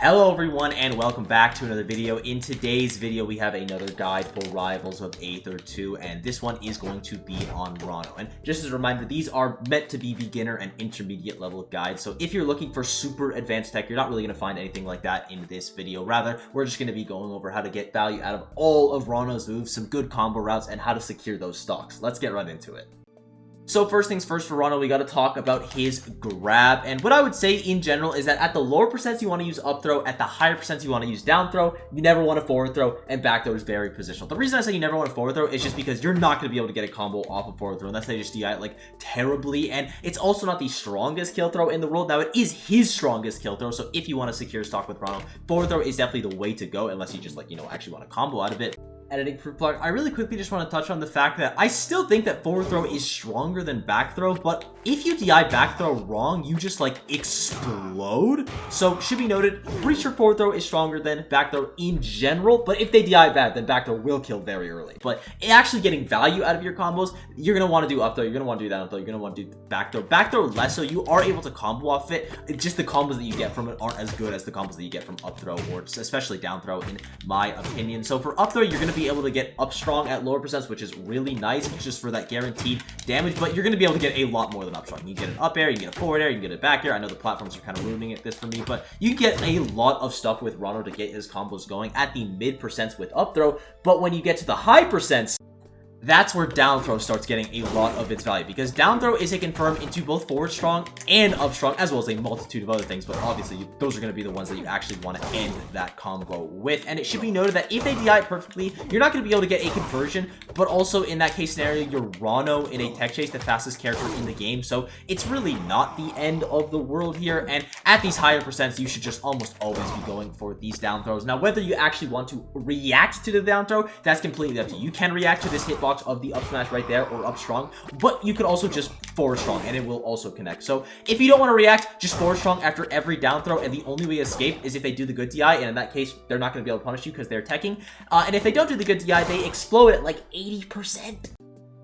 Hello everyone and welcome back to another video. In today's video we have another guide for Rivals of Aether 2 and this one is going to be on Ranno. And just as a reminder, these are meant to be beginner and intermediate level guides, so if you're looking for super advanced tech, you're not really going to find anything like that in this video. Rather, we're just going to be going over how to get value out of all of Ranno's moves, some good combo routes, and how to secure those stocks. Let's get right into it. So first things first for Ranno, we got to talk about his grab, and what I would say in general is that at the lower percents you want to use up throw, at the higher percents you want to use down throw. You never want to forward throw, and back throw is very positional. The reason I say you never want to forward throw is just because you're not going to be able to get a combo off of forward throw unless they just DI it like terribly, and it's also not the strongest kill throw in the world. Now it is his strongest kill throw, so if you want to secure stock with Ranno, forward throw is definitely the way to go unless you just actually want to combo out of it. Editing for plug, I really quickly just want to touch on the fact that I still think that forward throw is stronger than back throw, but if you DI back throw wrong, you just explode. So should be noted, pretty sure forward throw is stronger than back throw in general, but if they DI bad, then back throw will kill very early. But actually getting value out of your combos, you're going to want to do up throw, you're going to want to do down throw, you're going to want to do back throw. Back throw less so, you are able to combo off it. It's just the combos that you get from it aren't as good as the combos that you get from up throw, or especially down throw in my opinion. So for up throw, you're going to be able to get up strong at lower percents, which is really nice just for that guaranteed damage, but you're going to be able to get a lot more than up strong. You can get an up air, you can get a forward air, you can get a back air. I know the platforms are kind of ruining this for me, but you can get a lot of stuff with Ranno to get his combos going at the mid percents with up throw, but when you get to the high percents, that's where down throw starts getting a lot of its value, because down throw is a confirm into both forward strong and up strong, as well as a multitude of other things, but obviously those are going to be the ones that you actually want to end that combo with. And it should be noted that if they DI it perfectly, you're not going to be able to get a conversion, but also in that case scenario, you're Ranno in a tech chase, the fastest character in the game, so it's really not the end of the world here. And at these higher percents, you should just almost always be going for these down throws. Now, whether you actually want to react to the down throw, that's completely up to you. You can react to this hitbox of the up smash right there or up strong, but you could also just forward strong and it will also connect. So if you don't want to react, just forward strong after every down throw, and the only way to escape is if they do the good DI, and in that case they're not going to be able to punish you because they're teching, and if they don't do the good DI, they explode at 80%.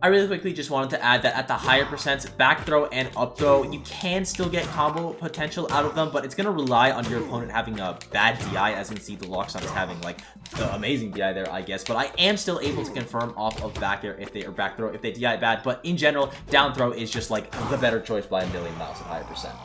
I really quickly just wanted to add that at the higher percents, back throw and up throw, you can still get combo potential out of them, but it's going to rely on your opponent having a bad DI, as you can see the Lockstar is having the amazing DI there, I guess. But I am still able to confirm off of back air if they, or back throw if they DI bad, but in general, down throw is just the better choice by a million miles at higher percent.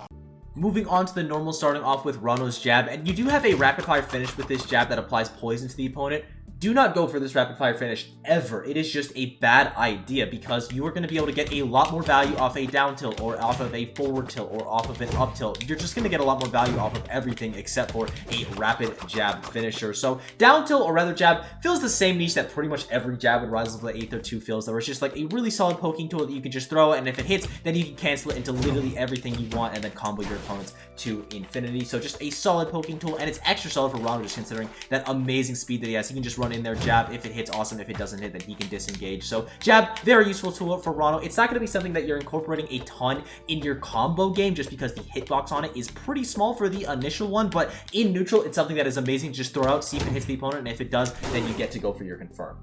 Moving on to the normal, starting off with Ranno's jab, and you do have a rapid fire finish with this jab that applies poison to the opponent. Do not go for this rapid fire finish ever. It is just a bad idea, because you are going to be able to get a lot more value off a down tilt or off of a forward tilt or off of an up tilt. You're just going to get a lot more value off of everything except for a rapid jab finisher. So down tilt, or rather jab, fills the same niche that pretty much every jab in Rivals of the Aether 2 fills. There was just a really solid poking tool that you can just throw, and if it hits, then you can cancel it into literally everything you want and then combo your opponents to infinity. So just a solid poking tool, and it's extra solid for Ranno just considering that amazing speed that he has. He can just run in there, jab, if it hits, awesome. If it doesn't hit, then he can disengage. So jab, very useful tool for Ranno. It's not going to be something that you're incorporating a ton in your combo game, just because the hitbox on it is pretty small for the initial one, but in neutral, it's something that is amazing. Just throw out, see if it hits the opponent, and if it does, then you get to go for your confirm.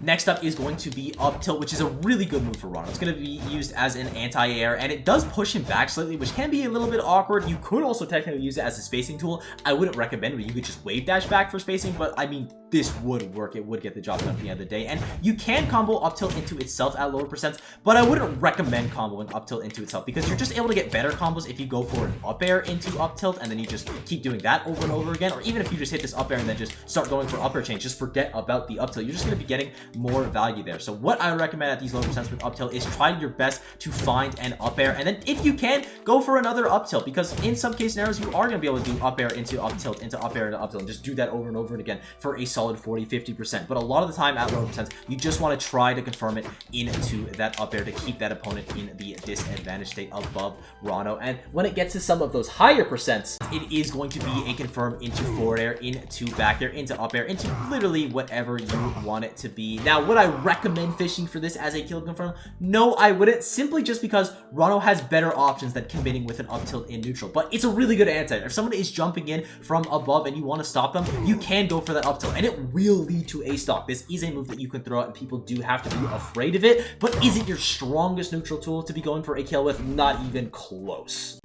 Next up is going to be up tilt, which is a really good move for Ranno. It's going to be used as an anti-air, and it does push him back slightly, which can be a little bit awkward. You could also technically use it as a spacing tool. I wouldn't recommend it. You could just wave dash back for spacing, but I mean, this would work. It would get the job done at the end of the day, and you can combo up tilt into itself at lower percents, but I wouldn't recommend comboing up tilt into itself, because you're just able to get better combos if you go for an up air into up tilt, and then you just keep doing that over and over again, or even if you just hit this up air and then just start going for up air chain, just forget about the up tilt. You're just going to be getting more value there. So what I recommend at these lower percents with up tilt is try your best to find an up air, and then if you can, go for another up tilt, because in some case scenarios you are going to be able to do up air into up tilt into up air into up tilt, and just do that over and over again for a solid 40-50%. But a lot of the time at lower percents, you just want to try to confirm it into that up air to keep that opponent in the disadvantage state above Ranno. And when it gets to some of those higher percents, it is going to be a confirm into forward air, into back air, into up air, into literally whatever you want it to be. Now, would I recommend fishing for this as a kill confirm? No, I wouldn't, simply just because Ranno has better options than committing with an up tilt in neutral, but it's a really good anti. If someone is jumping in from above and you want to stop them, you can go for that up tilt, and it will lead to a stock. This is a move that you can throw out, and people do have to be afraid of it, but is it your strongest neutral tool to be going for a kill with? Not even close.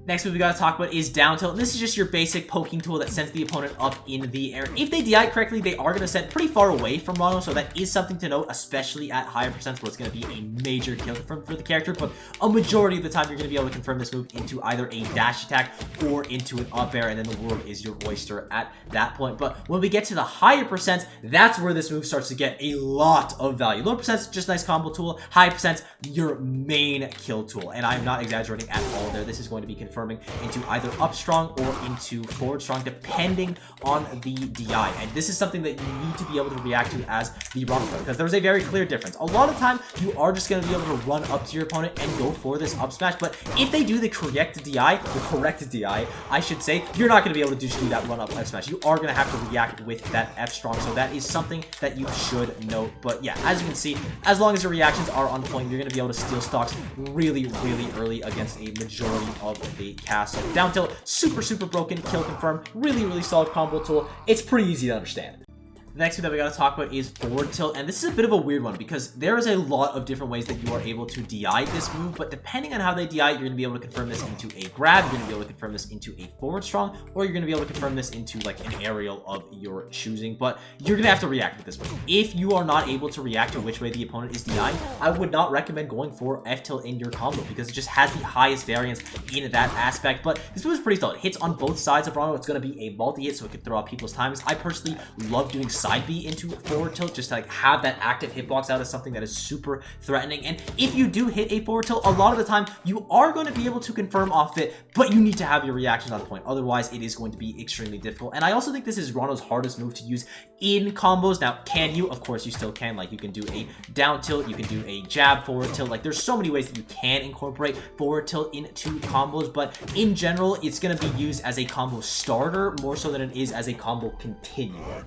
Next move we gotta talk about is down tilt, and this is just your basic poking tool that sends the opponent up in the air. If they DI correctly, they are gonna set pretty far away from Ranno, so that is something to note, especially at higher percents where it's gonna be a major kill confirm for the character, but a majority of the time you're gonna be able to confirm this move into either a dash attack or into an up air, and then the world is your oyster at that point. But when we get to the higher percents, that's where this move starts to get a lot of value. Lower percents, just nice combo tool. High percents, your main kill tool, and I'm not exaggerating at all there. This is going to be confirming into either up strong or into forward strong, depending on the DI. And this is something that you need to be able to react to as the Ranno player, because there's a very clear difference. A lot of time, you are just going to be able to run up to your opponent and go for this up smash, but if they do the correct DI, I should say, you're not going to be able to just do that run up F smash. You are going to have to react with that F strong, so that is something that you should note. But yeah, as you can see, as long as your reactions are on point, you're going to be able to steal stocks really early against a majority of the cast. So down tilt, super broken, kill confirm, really solid combo tool. It's pretty easy to understand. The next move that we gotta talk about is forward tilt, and this is a bit of a weird one because there is a lot of different ways that you are able to DI this move, but depending on how they DI, you're gonna be able to confirm this into a grab, you're gonna be able to confirm this into a forward strong, or you're gonna be able to confirm this into like an aerial of your choosing, but you're gonna have to react with this move. If you are not able to react to which way the opponent is DIing, I would not recommend going for F tilt in your combo because it just has the highest variance in that aspect. But this move is pretty solid. It hits on both sides of Ranno. It's gonna be a multi-hit, so it can throw out people's times. I personally love doing side B into forward tilt just to like have that active hitbox out as something that is super threatening. And if you do hit a forward tilt, a lot of the time you are going to be able to confirm off it, but you need to have your reactions on point. Otherwise, it is going to be extremely difficult. And I also think this is Ranno's hardest move to use in combos. Now, can you? Of course, you still can. Like, you can do a down tilt, you can do a jab forward tilt. Like, there's so many ways that you can incorporate forward tilt into combos, but in general, it's going to be used as a combo starter more so than it is as a combo continuer.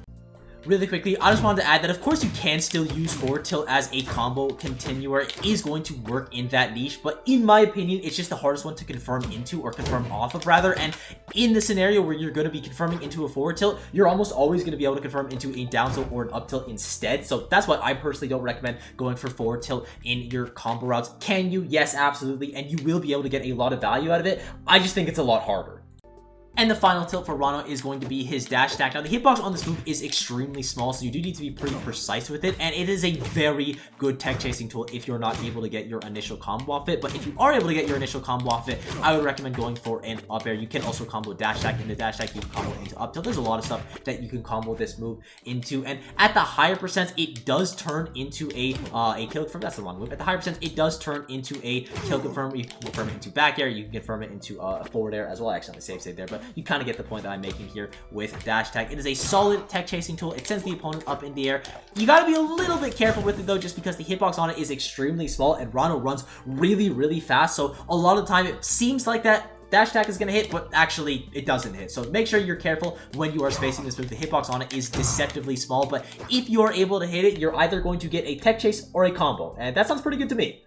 Really quickly, I just wanted to add that of course you can still use forward tilt as a combo continuer. It is going to work in that niche, but in my opinion, it's just the hardest one to confirm into, or confirm off of rather. And in the scenario where you're going to be confirming into a forward tilt, you're almost always going to be able to confirm into a down tilt or an up tilt instead. So that's why I personally don't recommend going for forward tilt in your combo routes. Can you? Yes, absolutely. And you will be able to get a lot of value out of it. I just think it's a lot harder. And the final tilt for Ranno is going to be his dash attack. Now, the hitbox on this move is extremely small, so you do need to be pretty precise with it, and it is a very good tech chasing tool if you're not able to get your initial combo off it. But if you are able to get your initial combo off it, I would recommend going for an up air. You can also combo dash attack into dash attack, you can combo into up tilt. There's a lot of stuff that you can combo this move into, and at the higher percents, it does turn into a kill confirm. That's the wrong move. At the higher percents, it does turn into a kill confirm. You can confirm it into back air, you can confirm it into a forward air as well. Actually, save there, but you kind of get the point that I'm making here with dash attack. It is a solid tech chasing tool. It sends the opponent up in the air. You got to be a little bit careful with it though, just because the hitbox on it is extremely small and Ranno runs really fast. So a lot of the time it seems like that dash attack is going to hit, but actually it doesn't hit. So make sure you're careful when you are spacing this move. The hitbox on it is deceptively small, but if you are able to hit it, you're either going to get a tech chase or a combo, and that sounds pretty good to me.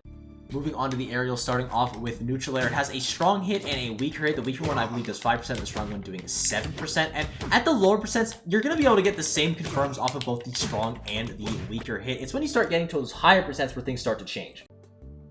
Moving on to the aerial, starting off with neutral air. It has a strong hit and a weaker hit. The weaker one, I believe, does 5%, the strong one doing 7%. And at the lower percents, you're going to be able to get the same confirms off of both the strong and the weaker hit. It's when you start getting to those higher percents where things start to change.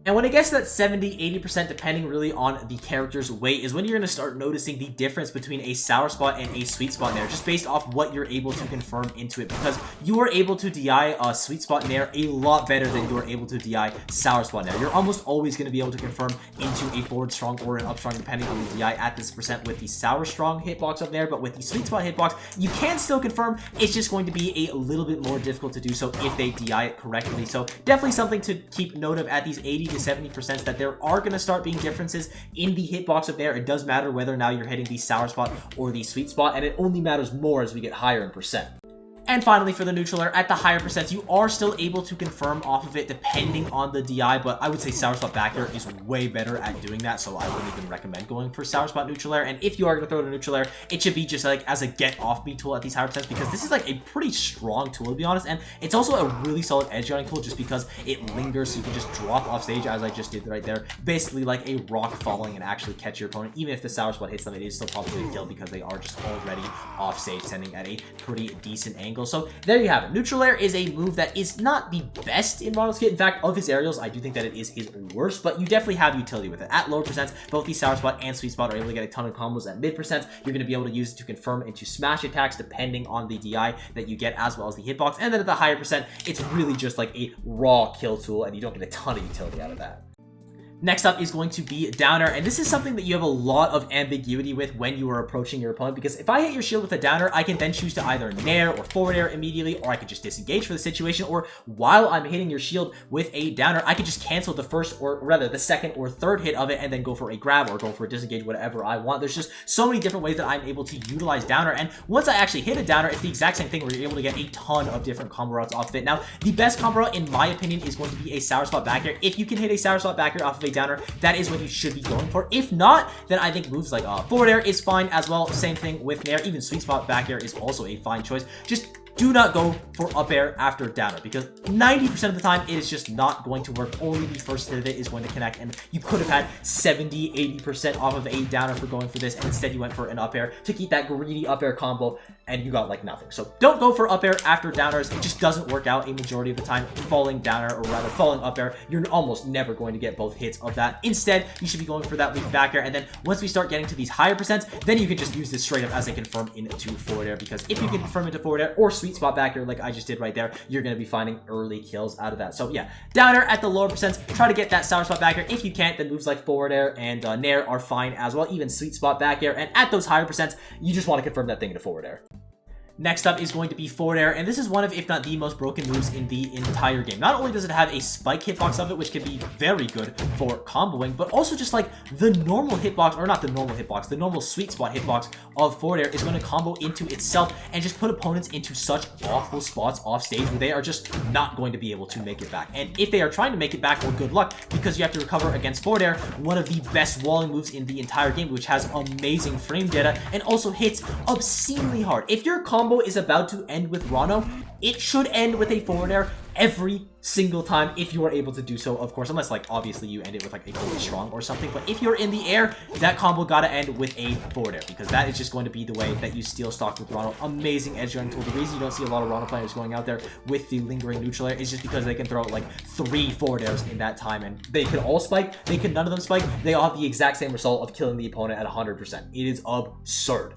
And when it gets to that 70-80%, depending really on the character's weight, is when you're going to start noticing the difference between a sour spot and a sweet spot Nair, just based off what you're able to confirm into it, because you are able to DI a sweet spot Nair a lot better than you are able to DI sour spot Nair. You're almost always going to be able to confirm into a forward strong or an up strong, depending on the DI at this percent with the sour strong hitbox of Nair, but with the sweet spot hitbox, you can still confirm. It's just going to be a little bit more difficult to do so if they DI it correctly. So definitely something to keep note of at these 80 to 70%, that there are going to start being differences in the hitbox of Nair. It does matter whether now you're hitting the sour spot or the sweet spot, and it only matters more as we get higher in percent. And finally, for the neutral air, at the higher percents, you are still able to confirm off of it depending on the DI, but I would say sour spot back air is way better at doing that, so I wouldn't even recommend going for sour spot neutral air. And if you are going to throw it a neutral air, it should be just like as a get off me tool at these higher percents, because this is like a pretty strong tool, to be honest, and it's also a really solid edge guarding tool just because it lingers, so you can just drop off stage as I just did right there, basically like a rock falling, and actually catch your opponent. Even if the sour spot hits them, it is still probably a kill because they are just already off stage, sending at a pretty decent angle. angle. So there you have it. Neutral air is a move that is not the best in Ranno's kit. In fact, of his aerials, I do think that it is his worst, but you definitely have utility with it. At lower percents, both the Sour Spot and Sweet Spot are able to get a ton of combos. At mid percents, you're going to be able to use it to confirm into smash attacks depending on the DI that you get as well as the hitbox. And then at the higher percent, it's really just like a raw kill tool and you don't get a ton of utility out of that. Next up is going to be Downer, and this is something that you have a lot of ambiguity with when you are approaching your opponent, because if I hit your shield with a Downer, I can then choose to either Nair or forward air immediately, or I could just disengage for the situation, or while I'm hitting your shield with a Downer, I could just cancel the first, or rather the second or third hit of it, and then go for a grab or go for a disengage, whatever I want. There's just so many different ways that I'm able to utilize Downer, and once I actually hit a Downer, it's the exact same thing where you're able to get a ton of different combo routes off of it. Now, the best combo route, in my opinion, is going to be a Sour Spot back air. If you can hit a Sour Spot back air off of a Downer, that is what you should be going for. If not, then I think moves like forward air is fine as well. Same thing with Nair. Even Sweet Spot back air is also a fine choice. Just do not go for up air after Downer, because 90% of the time it is just not going to work. Only the first hit of it is going to connect, and you could have had 70-80% off of a Downer for going for this, and instead you went for an up air to keep that greedy up air combo, and you got like nothing. So don't go for up air after Downers. It just doesn't work out a majority of the time. Falling Downer, or rather falling up air, you're almost never going to get both hits of that. Instead, you should be going for that weak back air, and then once we start getting to these higher percents, then you can just use this straight up as a confirm into forward air, because if you can confirm into forward air or Sweet Spot back air like I just did right there, you're going to be finding early kills out of that. So yeah, Downer at the lower percents, try to get that Sour Spot back air. If you can't, then moves like forward air and Nair are fine as well, even Sweet Spot back air, and at those higher percents, you just want to confirm that thing into forward air. Next up is going to be forward air, and this is one of, if not the most broken moves in the entire game. Not only does it have a spike hitbox of it, which can be very good for comboing, but also just like the normal hitbox, or not the normal hitbox, the normal Sweet Spot hitbox of forward air is going to combo into itself and just put opponents into such awful spots off stage where they are just not going to be able to make it back. And if they are trying to make it back, well, good luck, because you have to recover against forward air, one of the best walling moves in the entire game, which has amazing frame data and also hits obscenely hard. If your combo is about to end with Ranno, it should end with a forward air every single time if you are able to do so, of course, unless like obviously you end it with like a fully strong or something. But if you're in the air, that combo gotta end with a forward air, because that is just going to be the way that you steal stock with Ranno. Amazing edge gunning tool. The reason you don't see a lot of Ranno players going out there with the lingering neutral air is just because they can throw like 3 forward airs in that time, and they could all spike, none of them spike, they all have the exact same result of killing the opponent at 100%. It is absurd.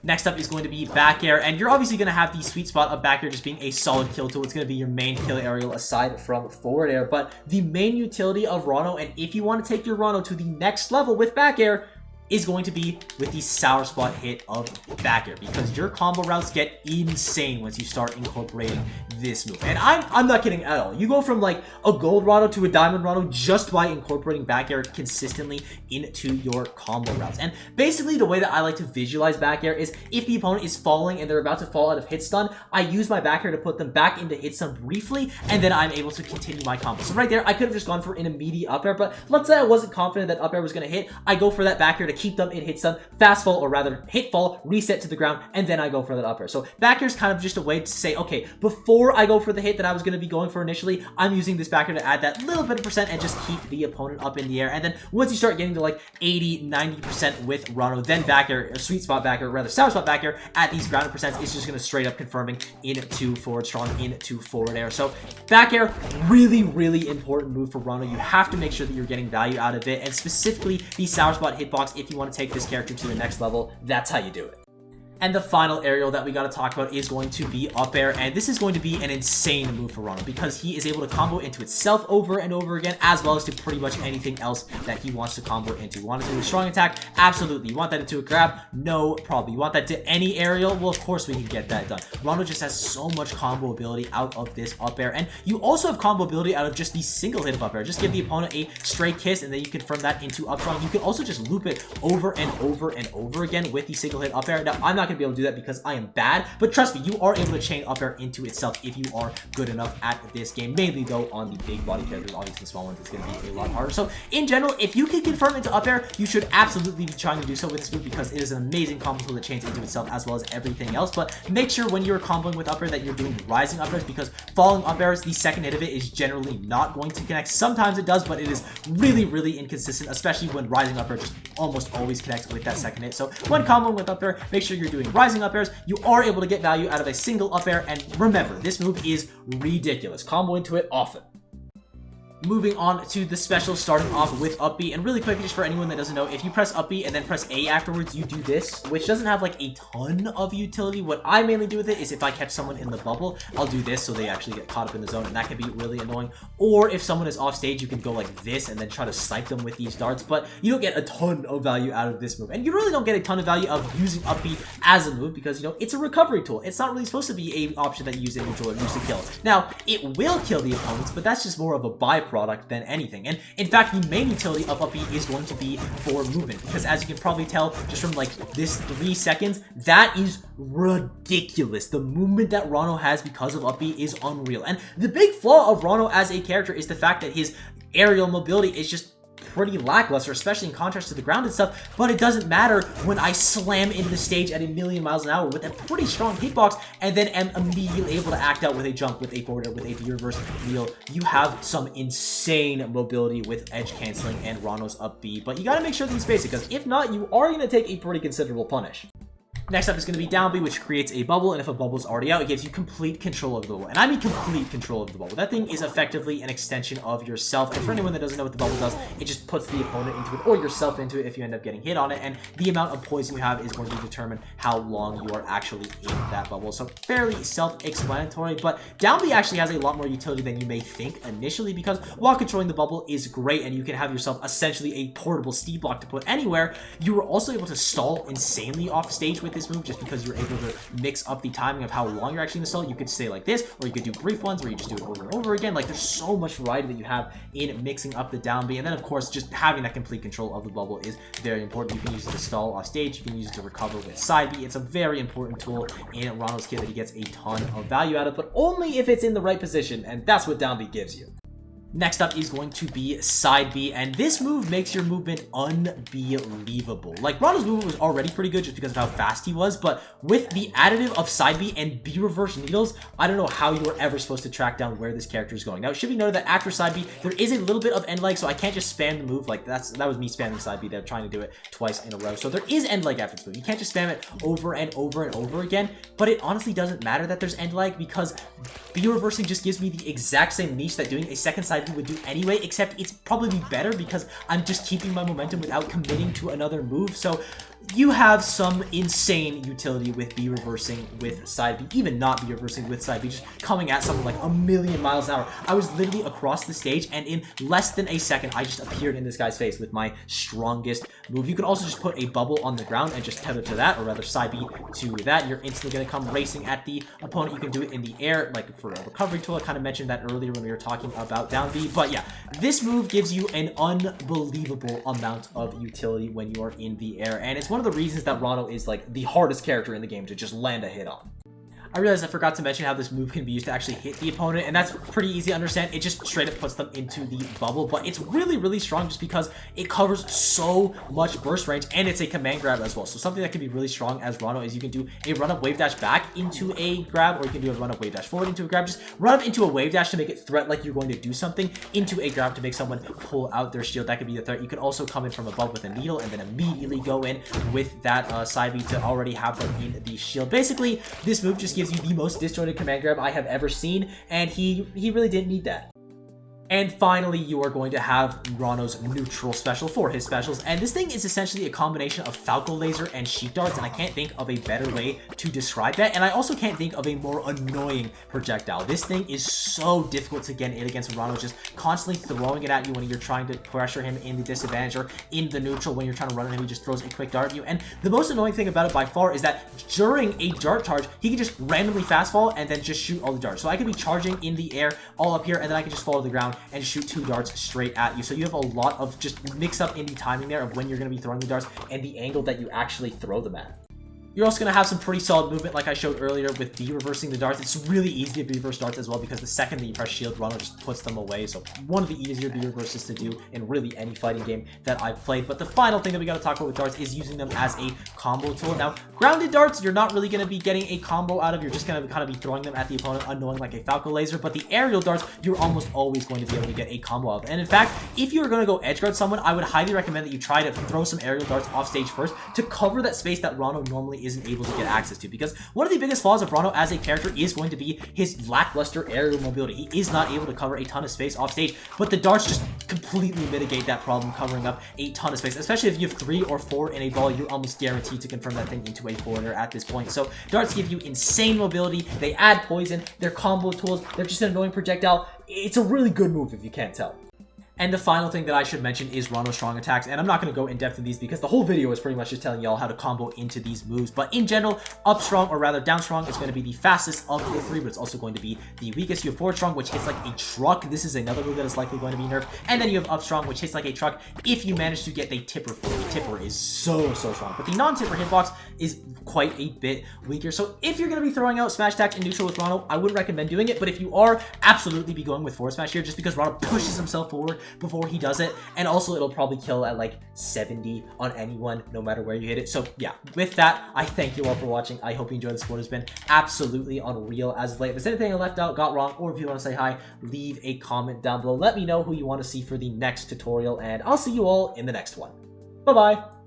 Next up is going to be back air, and you're obviously going to have the Sweet Spot of back air just being a solid kill tool. It's going to be your main kill aerial aside from forward air, but the main utility of Ranno, and if you want to take your Ranno to the next level with back air, is going to be with the Sour Spot hit of back air, because your combo routes get insane once you start incorporating this move. And I'm not kidding at all. You go from like a gold Ranno to a diamond Ranno just by incorporating back air consistently into your combo routes. And basically the way that I like to visualize back air is if the opponent is falling and they're about to fall out of hit stun, I use my back air to put them back into hit stun briefly, and then I'm able to continue my combo. So right there, I could have just gone for an immediate up air, but let's say I wasn't confident that up air was going to hit. I go for that back air to keep them in hit stun, fast fall, or rather hit fall, reset to the ground, and then I go for that up air. So back air is kind of just a way to say, okay, before I go for the hit that I was going to be going for initially, I'm using this back air to add that little bit of percent and just keep the opponent up in the air. And then once you start getting to like 80-90% with Ranno, then back air, or Sweet Spot back air, or rather Sour Spot back air at these grounded percents is just going to straight up confirming into forward strong, into forward air. So back air, really, really important move for Ranno. You have to make sure that you're getting value out of it, and specifically the Sour Spot hitbox. If you want to take this character to the next level, that's how you do it. And the final aerial that we got to talk about is going to be up air, and this is going to be an insane move for Ranno because he is able to combo into itself over and over again, as well as to pretty much anything else that he wants to combo into. You want it to do a strong attack? Absolutely. You want that into a grab? No problem. You want that to any aerial? Well, of course we can get that done. Ranno just has so much combo ability out of this up air, and you also have combo ability out of just the single hit of up air. Just give the opponent a straight kiss, and then you confirm that into up strong. You can also just loop it over and over and over again with the single hit up air. Now, I'm not going to be able to do that because I am bad, but trust me, you are able to chain up air into itself if you are good enough at this game. Mainly though on the big body characters, obviously the small ones, it's going to be a lot harder. So in general, if you can confirm into up air, you should absolutely be trying to do so with this move because it is an amazing combo tool that chains into itself as well as everything else. But make sure when you're comboing with up air that you're doing rising up airs, because falling up airs, the second hit of it is generally not going to connect. Sometimes it does, but it is really, really inconsistent, especially when rising up air just almost always connects with that second hit. So when comboing with up air, make sure you're doing doing rising up airs, you are able to get value out of a single up air. And remember, this move is ridiculous. Combo into it often. Moving on to the special, starting off with up B, and really quick, just for anyone that doesn't know, if you press up B and then press A afterwards, you do this, which doesn't have like a ton of utility. What I mainly do with it is if I catch someone in the bubble, I'll do this so they actually get caught up in the zone, and that can be really annoying. Or if someone is off stage, you can go like this and then try to snipe them with these darts, but you don't get a ton of value out of this move, and you really don't get a ton of value of using up B as a move because, you know, it's a recovery tool. It's not really supposed to be an option that you use in neutral or use to kill. Now, it will kill the opponents, but that's just more of a byproduct than anything. And in fact, the main utility of up B is going to be for movement, because as you can probably tell just from like this 3 seconds, that is ridiculous. The movement that Ranno has because of up B is unreal. And the big flaw of Ranno as a character is the fact that his aerial mobility is just pretty lackluster, especially in contrast to the grounded stuff, but it doesn't matter when I slam into the stage at 1,000,000 miles an hour with a pretty strong hitbox and then am immediately able to act out with a jump, with a forward, with a reverse wheel. You have some insane mobility with edge canceling and Ranno's up B, but you gotta make sure that you space it, because if not, you are gonna take a pretty considerable punish. Next up is going to be down B, which creates a bubble, and if a bubble is already out, it gives you complete control of the bubble. And I mean complete control of the bubble. That thing is effectively an extension of yourself, and for anyone that doesn't know what the bubble does, it just puts the opponent into it, or yourself into it if you end up getting hit on it, and the amount of poison you have is going to determine how long you are actually in that bubble. So fairly self-explanatory, but down B actually has a lot more utility than you may think initially, because while controlling the bubble is great, and you can have yourself essentially a portable steed block to put anywhere, you are also able to stall insanely off stage with this move, just because you're able to mix up the timing of how long you're actually in the stall. You could stay like this, or you could do brief ones where you just do it over and over again. Like, there's so much variety that you have in mixing up the down B, and then of course just having that complete control of the bubble is very important. You can use it to stall off stage, you can use it to recover with side B. It's a very important tool in Ranno's kit that he gets a ton of value out of, but only if it's in the right position, and that's what down B gives you. Next up is going to be side B, and this move makes your movement unbelievable. Like, Ranno's movement was already pretty good just because of how fast he was, but with the additive of side B and B reverse needles, I don't know how you were ever supposed to track down where this character is going. Now, it should be noted that after side B, there is a little bit of end leg, so I can't just spam the move. Like, that was me spamming side B there, trying to do it twice in a row. So there is end leg after this move. You can't just spam it over and over and over again, but it honestly doesn't matter that there's end leg, because B reversing just gives me the exact same niche that doing a second side B would do anyway, except it's probably better because I'm just keeping my momentum without committing to another move. So you have some insane utility with B reversing with side B, even not B reversing with side B, just coming at someone like 1,000,000 miles an hour. I was literally across the stage, and in less than a second, I just appeared in this guy's face with my strongest move. You can also just put a bubble on the ground and just tether to that, or rather side B to that. You're instantly going to come racing at the opponent. You can do it in the air, like for a recovery tool. I kind of mentioned that earlier when we were talking about down B, but yeah, this move gives you an unbelievable amount of utility when you are in the air, and it's one of the reasons that Ranno is like the hardest character in the game to just land a hit on. I realized I forgot to mention how this move can be used to actually hit the opponent, and that's pretty easy to understand. It just straight up puts them into the bubble, but it's really, really strong just because it covers so much burst range, and it's a command grab as well. So something that can be really strong as Ranno is you can do a run-up wave dash back into a grab, or you can do a run-up wave dash forward into a grab. Just run up into a wave dash to make it threat like you're going to do something, into a grab to make someone pull out their shield. That could be the threat. You can also come in from above with a needle and then immediately go in with that side B to already have them in the shield. Basically, this move just gives you the most disjointed command grab I have ever seen, and he really didn't need that. And finally, you are going to have Ranno's neutral special for his specials. And this thing is essentially a combination of Falco Laser and Sheep Darts, and I can't think of a better way to describe that. And I also can't think of a more annoying projectile. This thing is so difficult to get in against Ranno, just constantly throwing it at you when you're trying to pressure him in the disadvantage or in the neutral. When you're trying to run at him, he just throws a quick dart at you. And the most annoying thing about it by far is that during a dart charge, he can just randomly fast fall and then just shoot all the darts. So I could be charging in the air all up here, and then I can just fall to the ground and shoot 2 darts straight at you. So you have a lot of just mix up in the timing there of when you're going to be throwing the darts and the angle that you actually throw them at. You're also going to have some pretty solid movement like I showed earlier with B reversing the darts. It's really easy to B reverse darts as well, because the second that you press shield, Ranno just puts them away. So one of the easier B reverses to do in really any fighting game that I've played. But the final thing that we got to talk about with darts is using them as a combo tool. Now, grounded darts, you're not really going to be getting a combo out of. You're just going to kind of be throwing them at the opponent, annoying like a Falco Laser. But the aerial darts, you're almost always going to be able to get a combo out of. And in fact, if you're going to go edgeguard someone, I would highly recommend that you try to throw some aerial darts off stage first to cover that space that Ranno normally isn't able to get access to, because one of the biggest flaws of Ranno as a character is going to be his lackluster aerial mobility. He is not able to cover a ton of space off stage, but the darts just completely mitigate that problem, covering up a ton of space. Especially if you have 3 or 4 in a ball, you're almost guaranteed to confirm that thing into a forwarder at this point. So darts give you insane mobility, they add poison, they're combo tools, they're just an annoying projectile. It's a really good move if you can't tell. And the final thing that I should mention is Ranno's strong attacks, and I'm not going to go in depth in these because the whole video is pretty much just telling y'all how to combo into these moves. But in general, up strong, or rather down strong, is going to be the fastest of the 3, but it's also going to be the weakest. You have forward strong, which hits like a truck. This is another move that is likely going to be nerfed. And then you have up strong, which hits like a truck if you manage to get the tipper for it. The tipper is so strong, but the non-tipper hitbox is quite a bit weaker. So if you're going to be throwing out smash attacks in neutral with Ranno, I wouldn't recommend doing it, but if you are, absolutely be going with forward smash here, just because Ranno pushes himself forward before he does it, and also it'll probably kill at like 70 on anyone, no matter where you hit it. So yeah, with that, I thank you all for watching. I hope you enjoyed. This sport has been absolutely unreal as of late. If there's anything I left out, got wrong, or if you want to say hi, leave a comment down below. Let me know who you want to see for the next tutorial, and I'll see you all in the next one. Bye-bye!